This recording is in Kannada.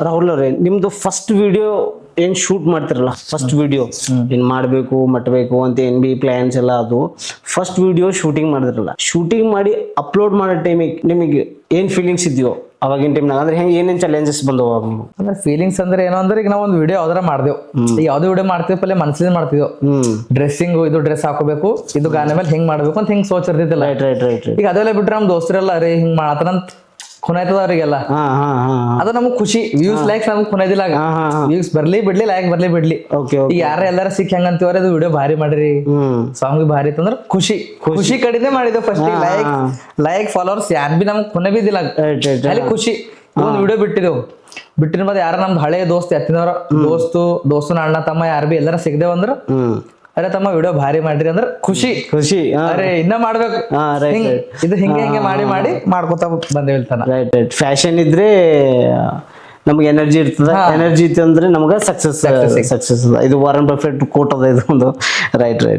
ರಾಹುಲ್ ಅವ್ರೆ, ನಿಮ್ದು ಫಸ್ಟ್ ವಿಡಿಯೋ ಏನ್ ಶೂಟ್ ಮಾಡ್ತಿರಲ್ಲ, ಫಸ್ಟ್ ವಿಡಿಯೋ ಏನ್ ಮಾಡ್ಬೇಕು ಮಟ್ಬೇಕು ಅಂತ ಏನ್ ಬಿ ಪ್ಲಾನ್ಸ್ ಎಲ್ಲ, ಅದು ಫಸ್ಟ್ ವಿಡಿಯೋ ಶೂಟಿಂಗ್ ಮಾಡಿದ್ರಲ್ಲ, ಶೂಟಿಂಗ್ ಮಾಡಿ ಅಪ್ಲೋಡ್ ಮಾಡೋ ಟೈಮಿಗೆ ನಿಮಗೆ ಏನ್ ಫೀಲಿಂಗ್ಸ್ ಇದೆಯೋ ಅವಾಗಿನ ಟೈಮ್ನಾಗ, ಅಂದ್ರೆ ಹೆಂಗೆ ಏನೇನ್ ಚಾಲೆಂಜಸ್ ಬಂದವ? ಅಂದ್ರೆ ಫೀಲಿಂಗ್ಸ್ ಅಂದ್ರೆ ಏನೋ ಅಂದ್ರೆ ಈಗ ನಾವು ಒಂದು ವಿಡಿಯೋ ಯಾವ್ದಾರ ಮಾಡ್ದೇವು, ಈಗ ಯಾವ್ದು ವಿಡಿಯೋ ಮಾಡ್ತೀವಿ ಪಲ್ಲೆ ಮನಸ್ಸಿನ ಮಾಡ್ತಿದ್ವು, ಡ್ರೆಸ್ಸಿಂಗ್ ಇದು ಡ್ರೆಸ್ ಹಾಕೋಬೇಕು, ಇದು ಗಾನೆ ಮೇಲೆ ಹಿಂಗ್ ಮಾಡ್ಬೇಕು ಅಂತ ಹಿಂಗ್ ಸೋಚ್ ಇರ್ತಿತ್ತಲ್ಲ. Right right right right. ಈಗ ಅದೆಲ್ಲ ಬಿಟ್ರೆ ನಮ್ ದೋಸ್ತರೆಲ್ಲ ಅರೆ ಹಿಂಗ್ ಮಾಡತಾರಂತ ಖುನಾಯ್ತದ ಅವ್ರಿಗೆಲ್ಲ, ಅದು ನಮಗ್ ಖುಷಿ. ವ್ಯೂಸ್ ಲೈಕ್ಸ್ ನಮಗ್ ಖುನಾಯ್ದಿಲ್ಲ, ವ್ಯೂಸ್ ಬರ್ಲಿ ಬಿಡ್ಲಿ ಲೈಕ್ ಬರ್ಲಿ ಬಿಡ್ಲಿ. ಈಗ ಯಾರ ಎಲ್ಲಾರ ಸಿಕ್ ಹೆಂಗಂತೀವ್ರಿ ಅದು ವಿಡಿಯೋ ಭಾರಿ ಮಾಡ್ರಿ, ಸಾಂಗ್ ಭಾರಿ ಇತ್ತಂದ್ರ ಖುಷಿ ಖುಷಿ ಕಡಿಮೆ ಮಾಡಿದ್ವಿ ಫಸ್ಟ್. ಲೈಕ್ ಫಾಲೋವರ್ಸ್ ಯಾನ್ ಬಿ ನಮ್ಗ್ ಖುನೆ ಬಿದ್ದಿಲ್ಲ, ಅಲ್ಲಿ ಖುಷಿ. ಒಂದ್ ವಿಡಿಯೋ ಬಿಟ್ಟಿದೆವು, ಬಿಟ್ಟಿನ ಬಾದ್ ಯಾರ ನಮ್ದು ಹಳೆ ದೋಸ್ತ್ ಎತ್ತಿನವ್ರ ದೋಸ್ತನ ಅಣ್ಣ ತಮ್ಮ ಯಾರು ಬಿ ಎಲ್ಲಾರ ಸಿಗ್ದೇವ್ ಅಂದ್ರ ಅರೆ ತಮ್ಮ ವಿಡಿಯೋ ಭಾರಿ ಮಾಡ್ರಿ ಅಂದ್ರ ಖುಷಿ ಖುಷಿ. ಅರೆ ಇನ್ನ ಮಾಡ್ಬೇಕು, ಇದು ಹಿಂಗೆ ಹಿಂಗೆ ಮಾಡಿ ಮಾಡಿ ಮಾಡ್ಕೊತಾ ಬಂದೇವ್ ಇಲ್ತಾನ. Right right. ಫ್ಯಾಷನ್ ಇದ್ರೆ ನಮ್ಗೆ ಎನರ್ಜಿ ಇರ್ತದ, ಎನರ್ಜಿ ಇತ್ತು ಅಂದ್ರೆ ನಮ್ಗೆ ಸಕ್ಸಸ್. ಇದು ವಾರನ್ ಬಫೆಟ್ ಕೋಟ್ ಅದ ಇದು ಒಂದು. Right right.